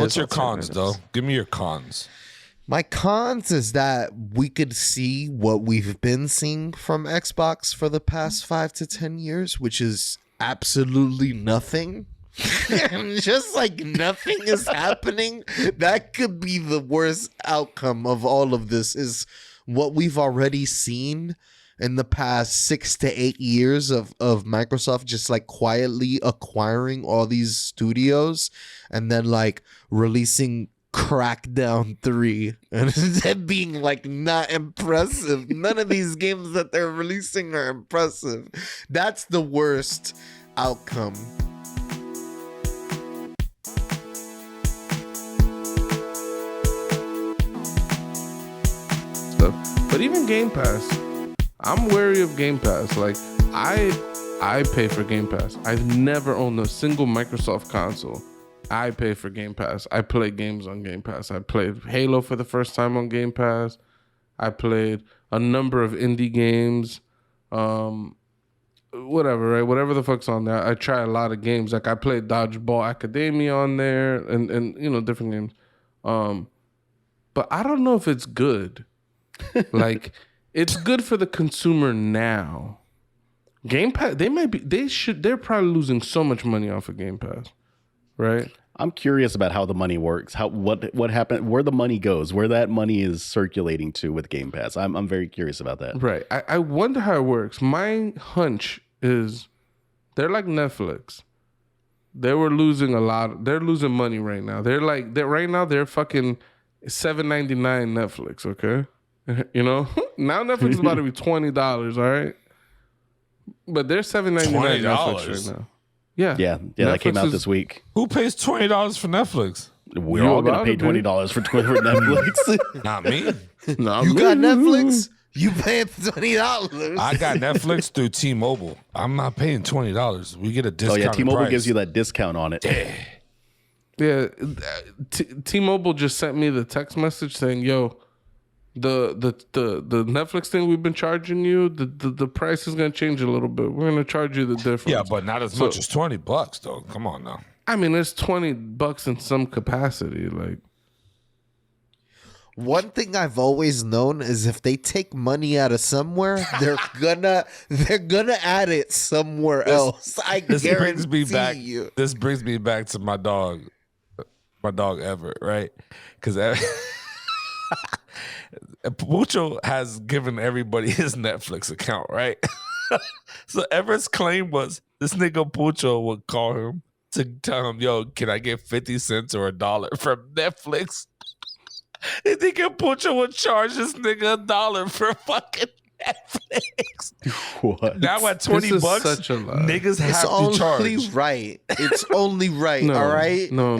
What's your cons, though? Give me your cons. My cons is that we could see what we've been seeing from Xbox for the past 5 to 10 years, which is absolutely nothing. Just like nothing is happening. That could be the worst outcome of all of this, is what we've already seen in the past 6 to 8 years of Microsoft just like quietly acquiring all these studios and then like releasing Crackdown 3 and then being like not impressive. None of these games that they're releasing are impressive. That's the worst outcome. But even Game Pass, I'm wary of Game Pass. Like I pay for Game Pass. I've never owned a single Microsoft console. I pay for Game Pass. I play games on Game Pass. I played Halo for the first time on Game Pass. I played a number of indie games. Whatever, right? Whatever the fuck's on there. I try a lot of games. Like I played Dodgeball Academia on there and you know, different games. But I don't know if it's good. Like it's good for the consumer now. Game Pass, they're probably losing so much money off of Game Pass. Right? I'm curious about how the money works, what happened, where the money goes, where that money is circulating to with Game Pass. I'm very curious about that. Right. I wonder how it works. My hunch is they're like Netflix. They're losing money right now. Right now they're fucking $7.99 Netflix, okay? You know? Now Netflix is about to be $20, all right? But they're $7.99 Netflix right now. Yeah. That came out this week. Who pays $20 for Netflix? We're all going to pay $20 for Netflix. Not me. You got Netflix? You paying $20? I got Netflix through T-Mobile. I'm not paying $20. We get a discount. Oh yeah, T-Mobile gives you that discount on it. Yeah. T-Mobile just sent me the text message saying, "Yo, the Netflix thing we've been charging you, the price is gonna change a little bit. We're gonna charge you the difference." Yeah, but not as much as $20 though. Come on now. I mean, it's $20 in some capacity. Like, one thing I've always known is if they take money out of somewhere, they're gonna add it somewhere else. This brings me back to my dog Everett, right? Because Pucho has given everybody his Netflix account, right? So Everett's claim was this nigga Pucho would call him to tell him, "Yo, can I get 50 cents or $1 from Netflix?" They think Pucho would charge this nigga $1 for fucking Netflix. What? Now at $20, such a lie. niggas have to charge. It's only right. No, all right. no.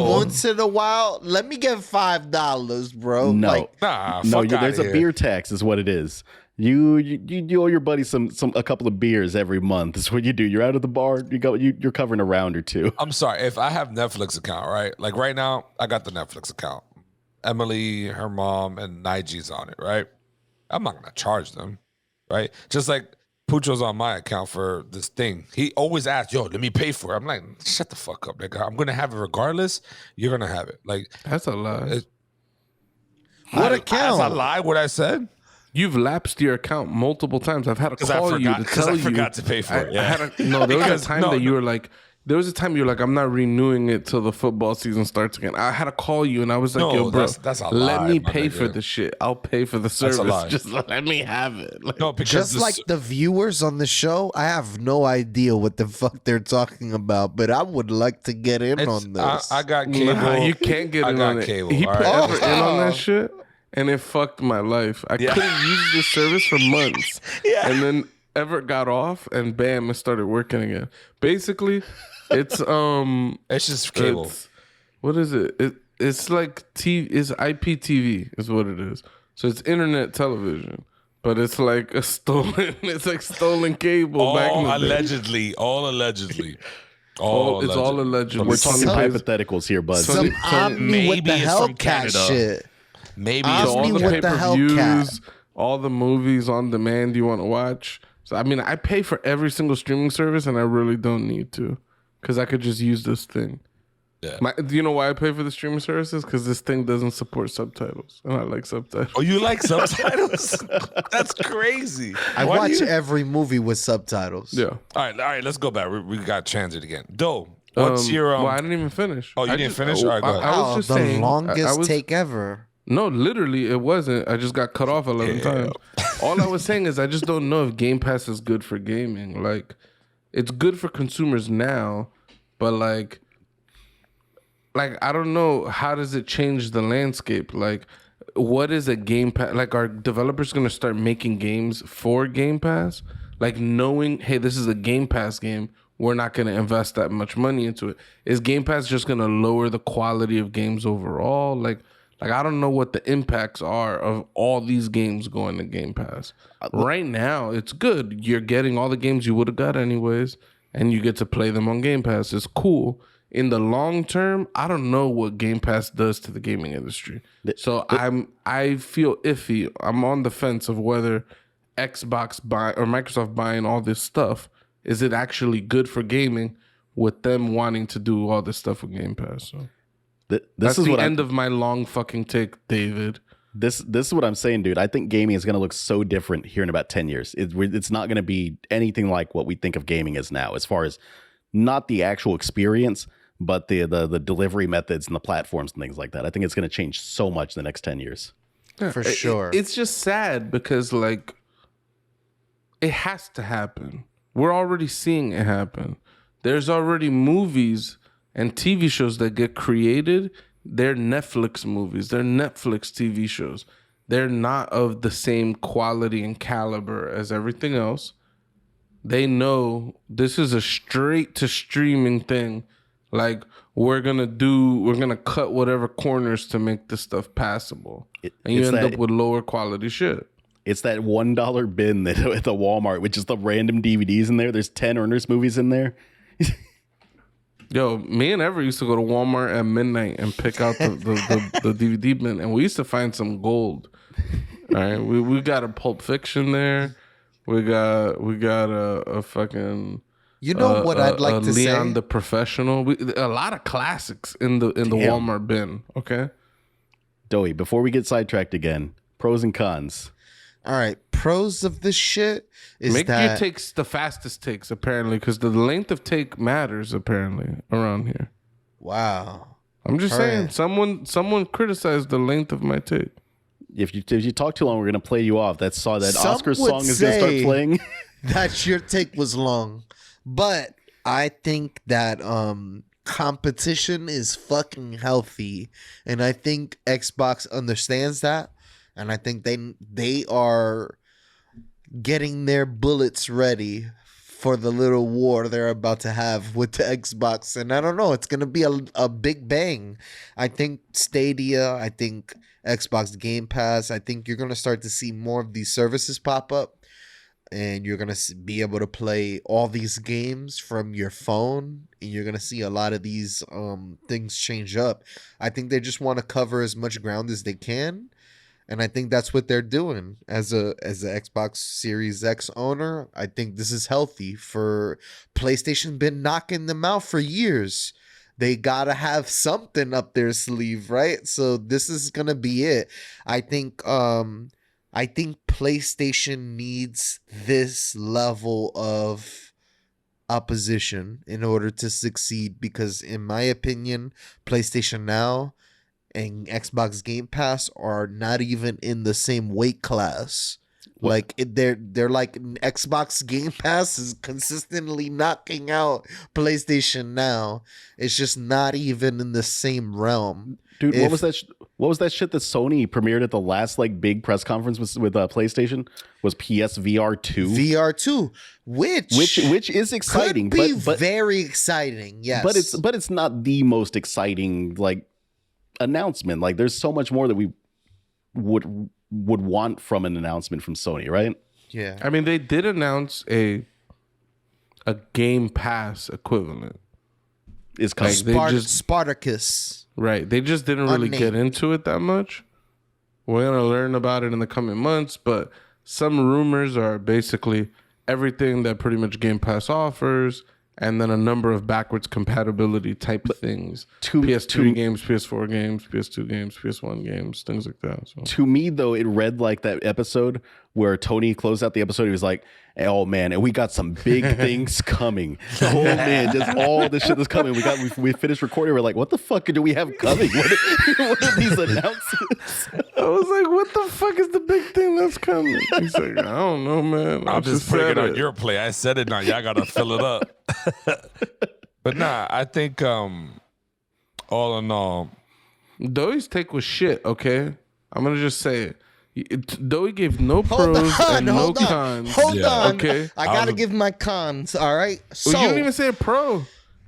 Once in a while, let me get $5, bro. No, there's a beer tax, is what it is. You owe your buddy a couple of beers every month. That's what you do. You're out of the bar. You're covering a round or two. I'm sorry if I have Netflix account, right? Like right now, I got the Netflix account. Emily, her mom, and Nige's on it, right? I'm not gonna charge them, right? Just like Pucho's on my account for this thing. He always asks, "Yo, let me pay for it." I'm like, shut the fuck up, nigga. I'm gonna have it regardless. You're gonna have it. Like that's a lie. What account? That's a lie. What I said. You've lapsed your account multiple times. I've had to call you to tell you. I forgot to pay for it. Yeah. There was a time that you were like, I'm not renewing it till the football season starts again. I had to call you and I was like, "Yo, bro, that's a let lie, me pay for the shit. I'll pay for the service. Just let me have it." Like, no, because just like the viewers on the show, I have no idea what the fuck they're talking about, but I would like to get in on this. I got cable. You can't get in on cable. He put Ever in on that shit. And it fucked my life. I couldn't use this service for months. And then Everett got off and bam, it started working again. Basically, it's just cable. What is it? It's like it's IPTV is what it is. So it's internet television. But it's like stolen cable. All allegedly. All allegedly. It's all allegedly. We're talking hypotheticals here, bud. Some Omni with the Hellcat shit. Maybe all Omni the with the pay-per-views, all the movies on demand you want to watch. So I mean, I pay for every single streaming service, and I really don't need to, because I could just use this thing. Do you know why I pay for the streaming services? Because this thing doesn't support subtitles, and I like subtitles. Oh, you like subtitles? That's crazy. I watch every movie with subtitles. Yeah. All right. Let's go back. We got transit again. Doe, what's your Well, I didn't even finish. Oh, you didn't finish? All right, go ahead. I was just the saying, longest take ever. No, literally, it wasn't. I just got cut off 11 times. All I was saying is I just don't know if Game Pass is good for gaming. Like, it's good for consumers now, but like I don't know, how does it change the landscape? Like, what is a Game Pass? Like, are developers going to start making games for Game Pass? Like, knowing, hey, this is a Game Pass game, we're not going to invest that much money into it. Is Game Pass just going to lower the quality of games overall? Like I don't know what the impacts are of all these games going to Game Pass. Right now, it's good. You're getting all the games you would have got anyways, and you get to play them on Game Pass. It's cool. In the long term, I don't know what Game Pass does to the gaming industry. So I feel iffy. I'm on the fence of whether Xbox or Microsoft buying all this stuff, is it actually good for gaming with them wanting to do all this stuff with Game Pass? So that's the end of my long fucking take, David. This is what I'm saying, dude. I think gaming is going to look so different here in about 10 years. It's not going to be anything like what we think of gaming as now, as far as not the actual experience, but the delivery methods and the platforms and things like that. I think it's going to change so much in the next 10 years. Yeah, for sure. It's just sad because, like, it has to happen. We're already seeing it happen. There's already movies and TV shows that get created. They're Netflix movies. They're Netflix TV shows. They're not of the same quality and caliber as everything else. They know this is a straight to streaming thing. Like, we're gonna cut whatever corners to make this stuff passable. And you end up with lower quality shit. It's that $1 bin that at the Walmart with just the random DVDs in there. There's 10 Ernest movies in there. Yo, me and Ever used to go to Walmart at midnight and pick out the DVD bin, and we used to find some gold. All right, we got a Pulp Fiction there. We got a fucking. You know what I'd like to say? Leon the Professional. A lot of classics in the Walmart bin. Okay. Doey, before we get sidetracked again, pros and cons. All right, pros of this shit is make that your takes the fastest takes, apparently, because the length of take matters apparently around here. Wow. I'm just saying, someone criticized the length of my take. If you talk too long, we're gonna play you off. That Oscar song is gonna start playing. That your take was long, but I think that competition is fucking healthy, and I think Xbox understands that. And I think they are getting their bullets ready for the little war they're about to have with the Xbox. And I don't know, it's going to be a big bang. I think Stadia, I think Xbox Game Pass, I think you're going to start to see more of these services pop up. And you're going to be able to play all these games from your phone. And you're going to see a lot of these things change up. I think they just want to cover as much ground as they can. And I think that's what they're doing as a Xbox Series X owner. I think this is healthy for PlayStation. Been knocking them out for years. They gotta have something up their sleeve, right? So this is gonna be it. I think PlayStation needs this level of opposition in order to succeed, because in my opinion, PlayStation Now and Xbox Game Pass are not even in the same weight class. What? Like they're like Xbox Game Pass is consistently knocking out PlayStation Now. It's just not even in the same realm. Dude, what was that shit that Sony premiered at the last like big press conference with PlayStation? Was PSVR 2? VR 2, which is exciting, could be very exciting. Yes, but it's not the most exciting like announcement. Like, there's so much more that we would want from an announcement from Sony, right? Yeah. I mean, they did announce a Game Pass equivalent. It's called Spartacus. Right. They just didn't really get into it that much. We're going to learn about it in the coming months, but some rumors are basically everything that pretty much Game Pass offers and then a number of backwards compatibility type things. to- PS3 games, PS4 games, PS2 games, PS1 games, things like that. So To me, though, it read like that episode where Tony closed out the episode. He was like, "Oh man, and we got some big things coming. Oh man, just all the shit that's coming. We finished recording. We're like, what the fuck do we have coming? What are these announcements?" I was like, what the fuck is the big thing that's coming? He's like, I don't know, man. I'm just putting said it on your play. I said it now. Y'all gotta fill it up. But nah, I think all in all, Doey's take was shit, okay? I'm gonna just say it. Doey gave no Hold pros on, and no hold on, cons. hold Yeah. on. Okay. I gotta give my cons. All right. So Well, you didn't even say a pro.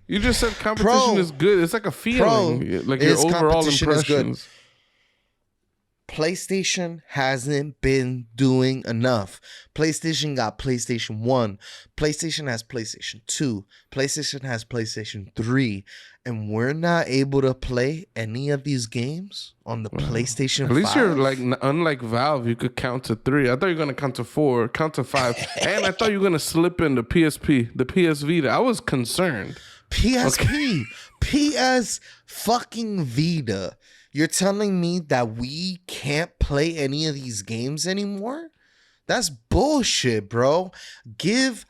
You just said competition Pro. is good. It's like a feeling, like your is overall competition is good. impressions. PlayStation hasn't been doing enough. PlayStation got PlayStation 1. PlayStation has PlayStation 2. PlayStation has PlayStation 3. And we're not able to play any of these games on the PlayStation 5. At least you're like, unlike Valve, you could count to 3. I thought you were gonna count to 4, count to 5, and I thought you were gonna slip in the PSP, the PS Vita. I was concerned. PSP. PS fucking Vita. You're telling me that we can't play any of these games anymore? That's bullshit, bro.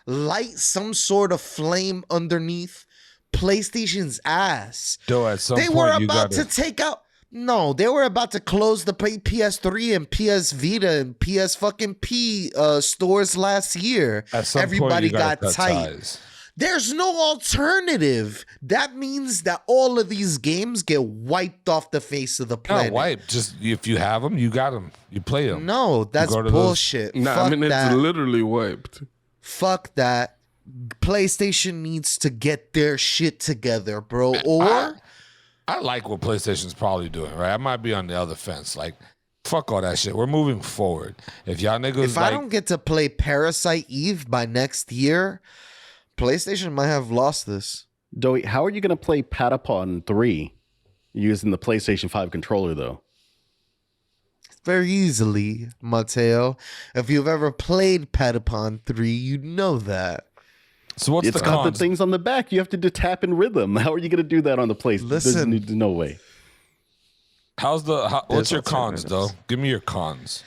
Light some sort of flame underneath PlayStation's ass. though, at some They point were you about gotta. to take out. No, they were about to close the PS3 and PS Vita and PS fucking P stores last year. At some Everybody point, you gotta got cut tight. ties. There's no alternative. That means that all of these games get wiped off the face of the planet. Not wipe. Just if you have them, you got them. You play them. No, that's go to those- bullshit. Nah, Fuck I mean, that. it's literally wiped. Fuck that. PlayStation needs to get their shit together, bro. Or I like what PlayStation's probably doing, right? I might be on the other fence. Like, fuck all that shit. We're moving forward. If y'all niggas if I don't get to play Parasite Eve by next year, PlayStation might have lost this. Doey, how are you going to play Patapon 3 using the PlayStation 5 controller, though? Very easily, Mateo. If you've ever played Patapon 3, you know that. So what's It's the got cons? the things on the back. You have to tap in rhythm. How are you going to do that on the PlayStation? Listen. There's no way. What's There's your cons, though? alternatives. Give me your cons.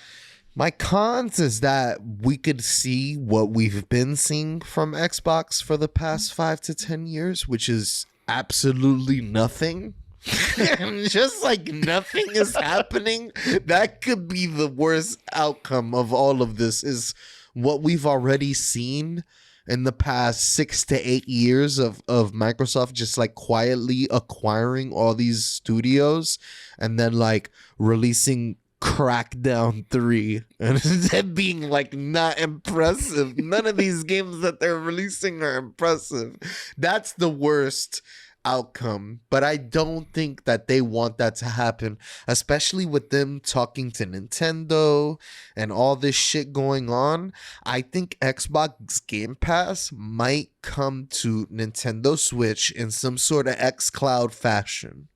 My cons is that we could see what we've been seeing from Xbox for the past 5 to 10 years, which is absolutely nothing. Just like nothing is happening. That could be the worst outcome of all of this, is what we've already seen in the past 6 to 8 years of Microsoft just like quietly acquiring all these studios and then like releasing Crackdown 3 and then being like not impressive. None of these games that they're releasing are impressive. That's the worst outcome, but I don't think that they want that to happen, especially with them talking to Nintendo and all this shit going on. I think Xbox Game Pass might come to Nintendo Switch in some sort of xCloud fashion.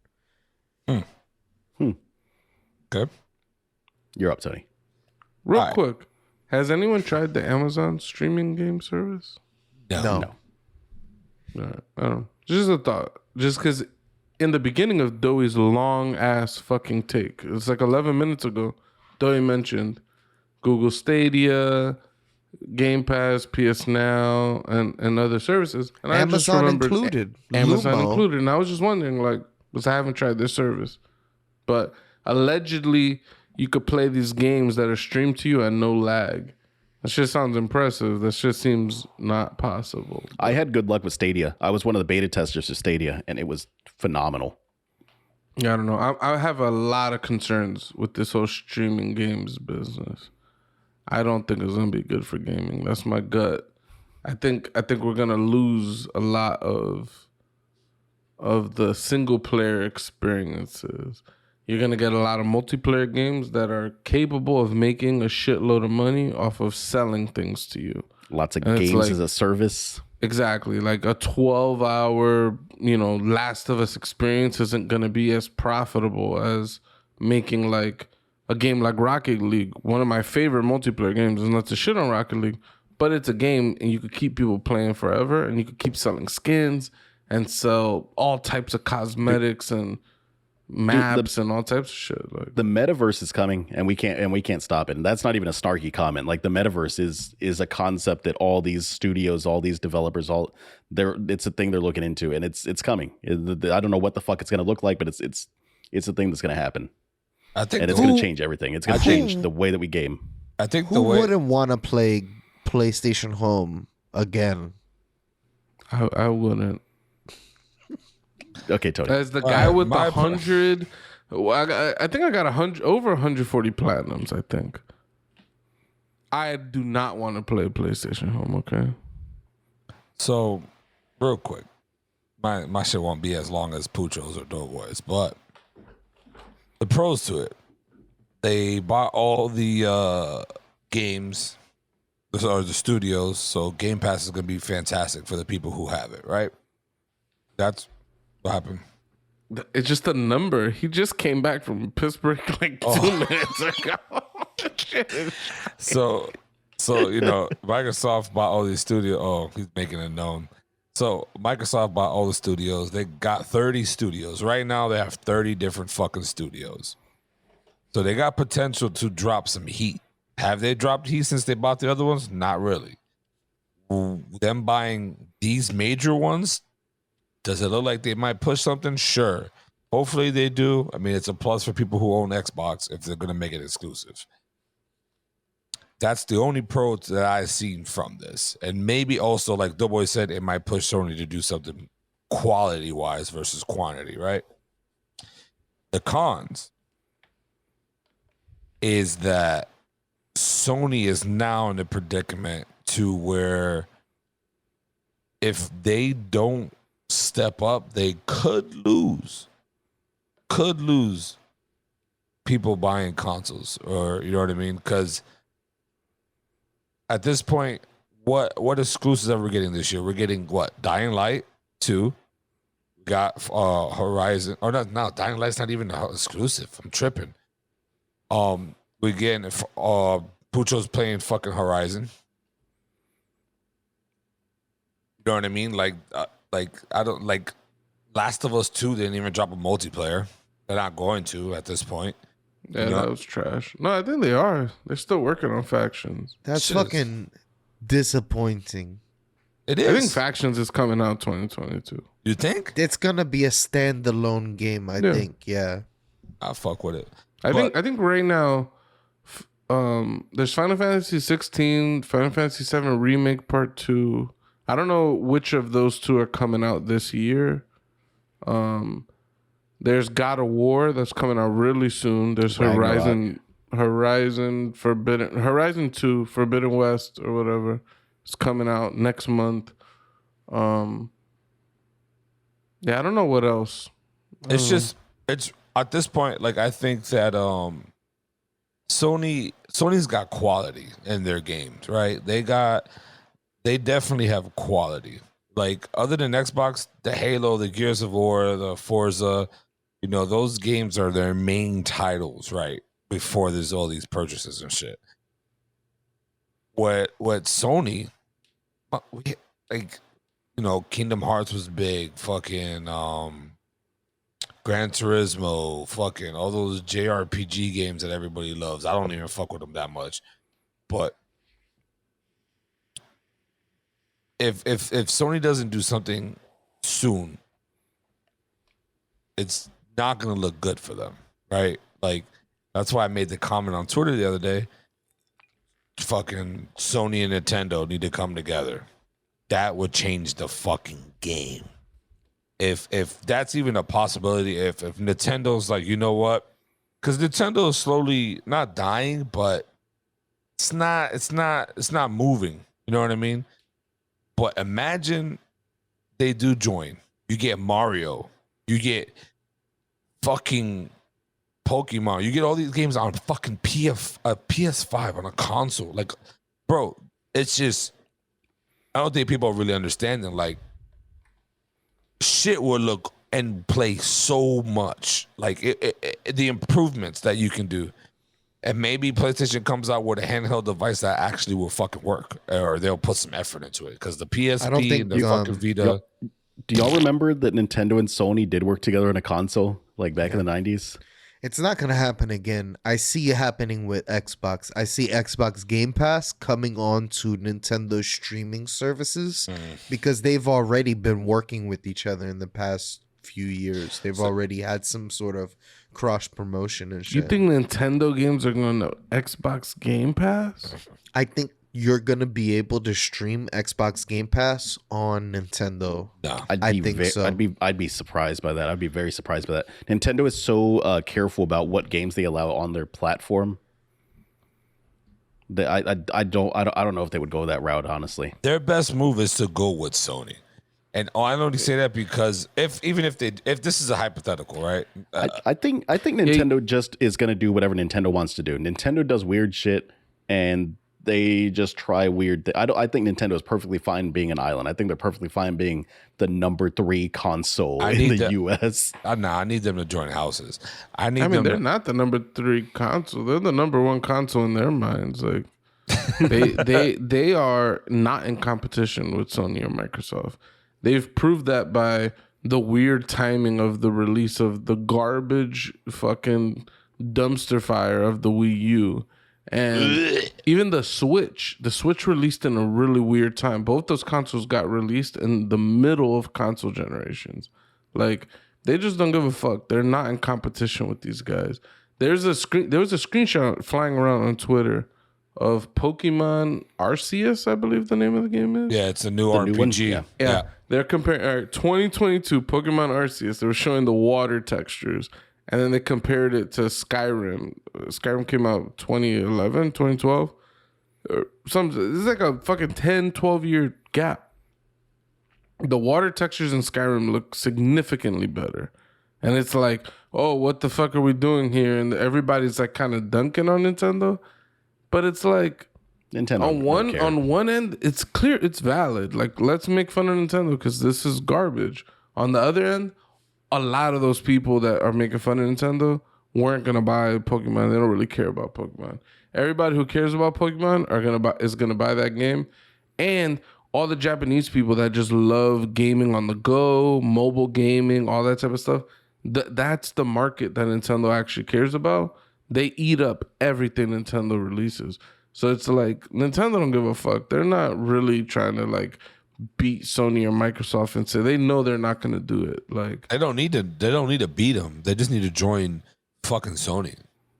Okay. You're up, Tony. Real All right. quick, has anyone tried the Amazon streaming game service? No. I don't know. Just a thought. Just because in the beginning of Doey's long ass fucking take, it's like 11 minutes ago, Doey mentioned Google Stadia, Game Pass, PS Now, and other services. And I just Amazon remembered included. Amazon Lumo. included. And I was just wondering, like, because I haven't tried this service. But allegedly, you could play these games that are streamed to you at no lag. That shit sounds impressive. That shit seems not possible. I had good luck with Stadia. I was one of the beta testers for Stadia, and it was phenomenal. Yeah, I don't know. I have a lot of concerns with this whole streaming games business. I don't think it's gonna be good for gaming. That's my gut. I think we're gonna lose a lot of the single player experiences. You're going to get a lot of multiplayer games that are capable of making a shitload of money off of selling things to you. Lots of And it's games like- as a service. Exactly. Like a 12-hour, Last of Us experience isn't going to be as profitable as making like a game like Rocket League. One of my favorite multiplayer games, is not to shit on Rocket League, but it's a game, and you could keep people playing forever, and you could keep selling skins and sell all types of cosmetics and maps and all types of shit. Like the metaverse is coming, and we can't stop it. And that's not even a snarky comment. Like the metaverse is a concept that all these studios, all these developers, it's a thing they're looking into, and it's coming. I don't know what the fuck it's gonna look like, but it's a thing that's gonna happen. I think, and it's gonna change everything. It's gonna change the way that we game. I think who wouldn't want to play PlayStation Home again? I wouldn't. Okay, Tony. As the guy with the 100, I think I got 100 over 140 platinums. I think. I do not want to play PlayStation Home. Okay. So, real quick, my shit won't be as long as Pucho's or Doughboy's, but the pros to it, they bought all the games or the studios, so Gamepass is gonna be fantastic for the people who have it, right? That's what happened. It's just a number. He just came back from Pittsburgh like 2 minutes ago. So Microsoft bought all these studios. Oh, he's making it known. So Microsoft bought all the studios. They got 30 studios. Right now they have 30 different fucking studios. So they got potential to drop some heat. Have they dropped heat since they bought the other ones? Not really. Them buying these major ones, does it look like they might push something? Sure. Hopefully they do. I mean, it's a plus for people who own Xbox if they're going to make it exclusive. That's the only pro that I've seen from this. And maybe also, like Doughboy said, it might push Sony to do something quality-wise versus quantity, right? The cons is that Sony is now in a predicament to where if they don't step up, they could lose people buying consoles, or you know what I mean? Because at this point, what exclusives are we getting this year? We're getting what? Dying Light 2. We got Horizon. Or not, no, Dying Light's not even exclusive. I'm tripping. We getting Pucho's playing fucking Horizon. You know what I mean? Like I don't like Last of Us 2 didn't even drop a multiplayer. They're not going to at this point. Yeah, that was trash. No, I think they are. They're still working on Factions. That's fucking disappointing. It is. I think Factions is coming out 2022. You think? It's gonna be a standalone game, I think. Yeah. I'll fuck with it. I think right now, there's Final Fantasy 16, Final Fantasy 7 Remake Part 2. I don't know which of those two are coming out this year. There's God of War that's coming out really soon. There's Horizon 2 Forbidden West or whatever. It's coming out next month. Yeah, I don't know what else. It's at this point, like I think that Sony's got quality in their games, right? They definitely have quality. Like other than Xbox, the Halo, the Gears of War, the Forza, you know, those games are their main titles, right? Before there's all these purchases and shit. What Sony, like, you know, Kingdom Hearts was big, fucking Gran Turismo, fucking all those JRPG games that everybody loves. I don't even fuck with them that much. But if Sony doesn't do something soon, it's not gonna look good for them, right? Like that's why I made the comment on Twitter the other day. Fucking Sony and Nintendo need to come together. That would change the fucking game. If that's even a possibility, if Nintendo's like, you know what? Because Nintendo is slowly not dying, but it's not moving. You know what I mean? But imagine they do join. You get Mario. You get fucking Pokemon. You get all these games on fucking PS5 on a console. Like, bro, it's just, I don't think people are really understanding. Like, shit will look and play so much. Like, the improvements that you can do. And maybe PlayStation comes out with a handheld device that actually will fucking work, or they'll put some effort into it. Because the PSP and the fucking Vita. Do y'all remember that Nintendo and Sony did work together in a console like back in the 90s? It's not going to happen again. I see it happening with Xbox. I see Xbox Game Pass coming on to Nintendo's streaming services because they've already been working with each other in the past few years. They've already had some sort of cross promotion and shit. You think Nintendo games are going to Xbox Game Pass? I think you're going to be able to stream Xbox Game Pass on Nintendo. No. I think so. I'd be surprised by that. I'd be very surprised by that. Nintendo is so careful about what games they allow on their platform. That I don't know if they would go that route, honestly. Their best move is to go with Sony. And I only say that because if this is a hypothetical, right? I think Nintendo just is going to do whatever Nintendo wants to do. Nintendo does weird shit, and they just try weird. I think Nintendo is perfectly fine being an island. I think they're perfectly fine being the number 3 console in the US. I need them to join houses. I mean, they're not the number 3 console. They're the number 1 console in their minds. Like they are not in competition with Sony or Microsoft. They've proved that by the weird timing of the release of the garbage fucking dumpster fire of the Wii U. And even the Switch released in a really weird time. Both those consoles got released in the middle of console generations. Like, they just don't give a fuck. They're not in competition with these guys. There was a screenshot flying around on Twitter of Pokemon Arceus, I believe the name of the game is. Yeah, it's a new RPG. Yeah. They're comparing 2022 Pokemon Arceus. They were showing the water textures. And then they compared it to Skyrim. Skyrim came out 2011, 2012. It's like a fucking 10, 12-year gap. The water textures in Skyrim look significantly better. And it's like, oh, what the fuck are we doing here? And everybody's like kind of dunking on Nintendo. But it's like, Nintendo on one end, it's clear, it's valid. Like, let's make fun of Nintendo because this is garbage. On the other end, a lot of those people that are making fun of Nintendo weren't gonna buy Pokemon. They don't really care about Pokemon. Everybody who cares about Pokemon is gonna buy that game, and all the Japanese people that just love gaming on the go, mobile gaming, all that type of stuff. That's the market that Nintendo actually cares about. They eat up everything Nintendo releases. So it's like Nintendo don't give a fuck. They're not really trying to like beat Sony or Microsoft and say they know they're not going to do it. Like they don't need to beat them. They just need to join fucking Sony.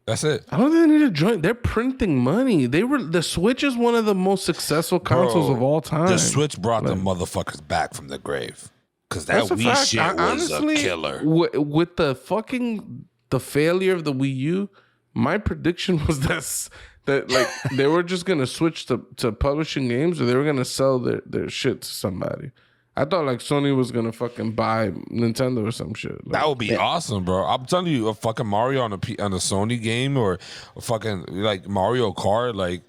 That's it. I don't think they need to join. They're printing money. The Switch is one of the most successful consoles of all time. The Switch brought the motherfuckers back from the grave because that Wii shit was a killer. With the failure of the Wii U, my prediction was that like they were just gonna switch to publishing games, or they were gonna sell their shit to somebody. I thought like Sony was gonna fucking buy Nintendo or some shit. Like, that would be awesome, bro. I'm telling you, a fucking Mario on a Sony game, or a fucking like Mario Kart, like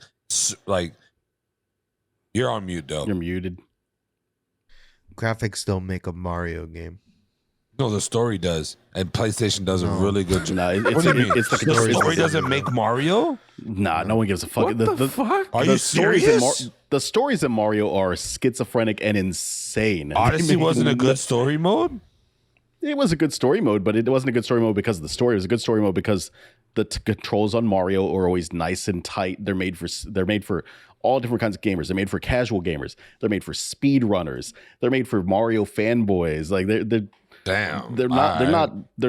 you're on mute, though. You're muted. Graphics don't make a Mario game. No, the story does, and PlayStation does a really good job. No, What do you mean? The story doesn't make Mario? Nah, no one gives a fuck. What the fuck? Are you serious? The stories in Mario are schizophrenic and insane. Odyssey wasn't a good story mode? It was a good story mode, but it wasn't a good story mode because of the story. It was a good story mode because the controls on Mario are always nice and tight. They're made for all different kinds of gamers. They're made for casual gamers. They're made for speed runners. They're made for Mario fanboys. Like they're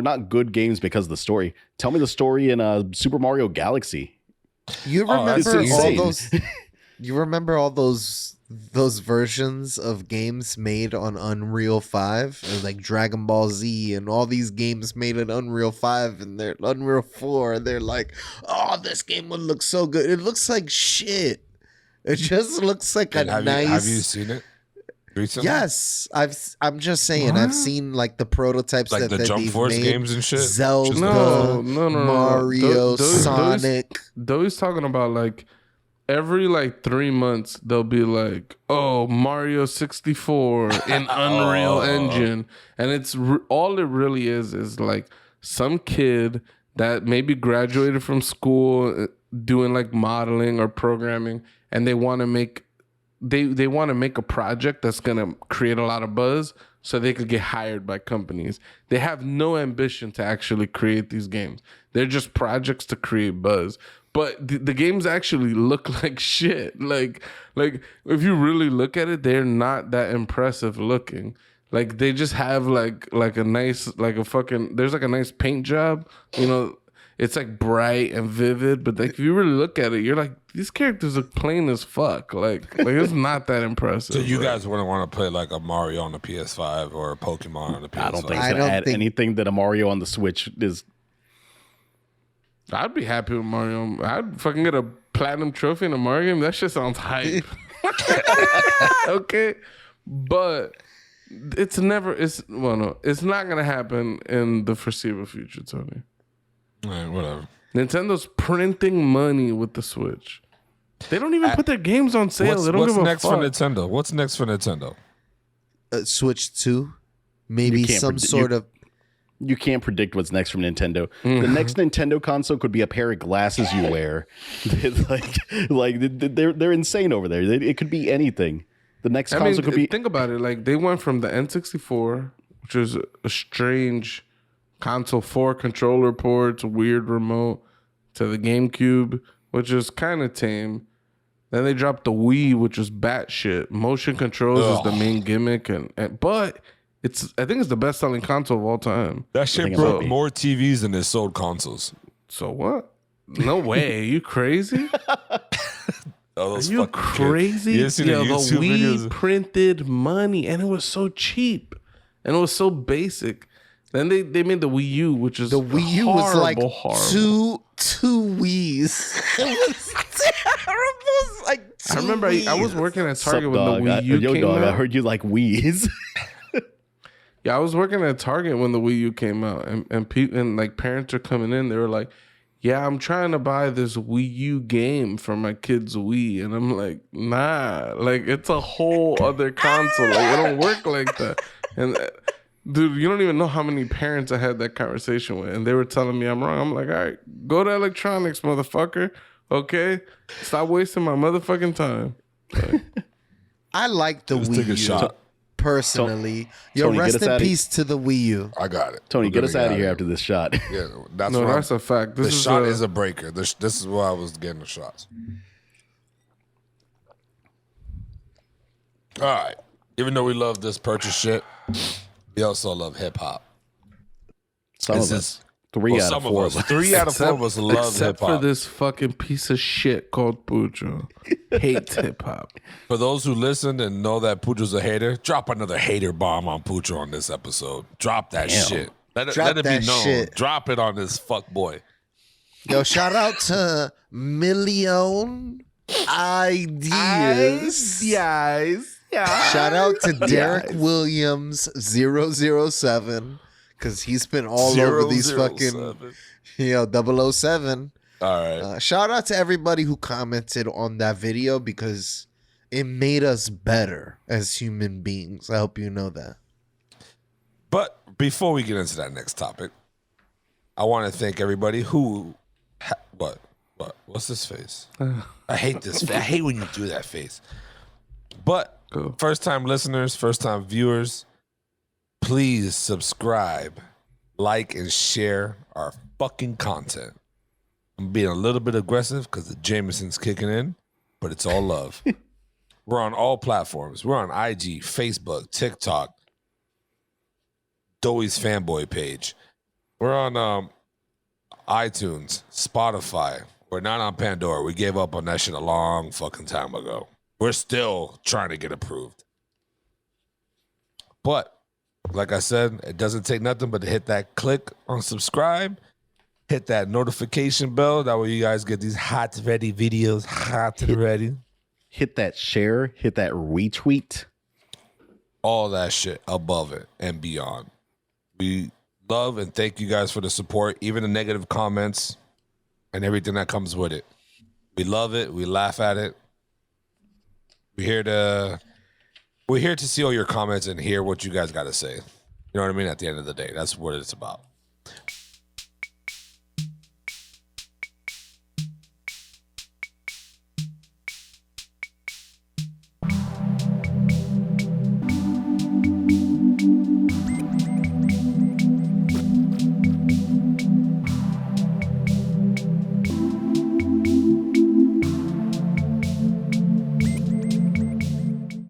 not good games because of the story. Tell me the story in Super Mario Galaxy. You remember all those? You remember all those versions of games made on Unreal 5, and like Dragon Ball Z, and all these games made in Unreal 5 and they're Unreal 4, and they're like, oh, this game would look so good. It looks like shit. It just looks like have you seen it recently? Yes, I'm just saying. What? I've seen like the prototypes, like the Jump Force made. Games and shit. Zelda, no. Mario, Sonic. Those talking about like every like 3 months they'll be like, oh, Mario 64 in Unreal Engine, and it's all it really is like some kid that maybe graduated from school doing like modeling or programming, and they want to make they want to make a project that's going to create a lot of buzz so they could get hired by companies. They have no ambition to actually create these games. They're just projects to create buzz. But the games actually look like shit. Like if you really look at it, they're not that impressive looking. Like they just have like a nice there's like a nice paint job, you know. It's like bright and vivid, but like if you really look at it, you're like, these characters look plain as fuck. Like it's not that impressive. So you guys wouldn't want to play like a Mario on the PS5 or a Pokemon on the PS5? I don't think it's going to add anything that a Mario on the Switch is. I'd be happy with Mario. I'd fucking get a platinum trophy in a Mario game. That shit sounds hype. Okay, but it's not gonna happen in the foreseeable future, Tony. All right, whatever. Nintendo printing money with the Switch. They don't even put their games on sale. They don't give a fuck. What's next for Nintendo? What's next for Nintendo? Switch 2, maybe some sort of. You can't predict what's next from Nintendo. The next Nintendo console could be a pair of glasses you wear. They're insane over there. It could be anything. The next console could be. Think about it. Like they went from the N64, which was a strange console, 4 controller ports, weird remote, to the GameCube, which is kind of tame. Then they dropped the Wii, which was batshit. Motion controls is the main gimmick, but I think it's the best selling console of all time. That shit broke more TVs than it sold consoles. So what? No way. Are you crazy? Are you crazy? The Wii printed money, and it was so cheap, and it was so basic. Then they made the Wii U, which is the Wii U was like horrible. two Wiis. It was terrible. It was like I remember I was working at Target when the Wii U came out. I heard you like Wii's. Yeah, I was working at Target when the Wii U came out, and like parents are coming in. They were like, "Yeah, I'm trying to buy this Wii U game for my kid's Wii," and I'm like, "Nah, like it's a whole other console. Like it don't work like that." And dude, you don't even know how many parents I had that conversation with, and they were telling me I'm wrong. I'm like, all right, go to electronics, motherfucker. Okay, stop wasting my motherfucking time. Like, I like the Wii take a U shot. Personally. Tony, rest in peace to the Wii U. I got it. Tony, get us out of here after this shot. Yeah, that's a fact. The shot is a breaker. This is why I was getting the shots. All right. Even though we love this purchase shit, we also love hip hop. Some of us. 3 out of 4 of us. 3 out of 4 of us love hip Except hop. for this fucking piece of shit called Pucho. Hates hip hop. For those who listened and know that Pucho's a hater, drop another hater bomb on Pucho on this episode. Drop that shit. Let it be known. Shit. Drop it on this fuck boy. Yo, shout out to Million Ideas. Shout out to Derek Williams 007 because he's been all over these fucking 007. All right. Shout out to everybody who commented on that video because it made us better as human beings. I hope you know that. But before we get into that next topic, I want to thank everybody who what's this face? I hate this. I hate when you do that face. But first time listeners, first time viewers, please subscribe, like, and share our fucking content. I'm being a little bit aggressive because the Jameson's kicking in, but it's all love. We're on all platforms. We're on IG, Facebook, TikTok, Doey's fanboy page. We're on iTunes, Spotify. We're not on Pandora. We gave up on that shit a long fucking time ago. We're still trying to get approved. But, like I said, it doesn't take nothing but to hit that click on subscribe, hit that notification bell. That way you guys get these hot, ready videos, hot and ready. Hit that share, hit that retweet. All that shit above it and beyond. We love and thank you guys for the support, even the negative comments and everything that comes with it. We love it. We laugh at it. We're here to see all your comments and hear what you guys got to say. You know what I mean? At the end of the day, that's what it's about.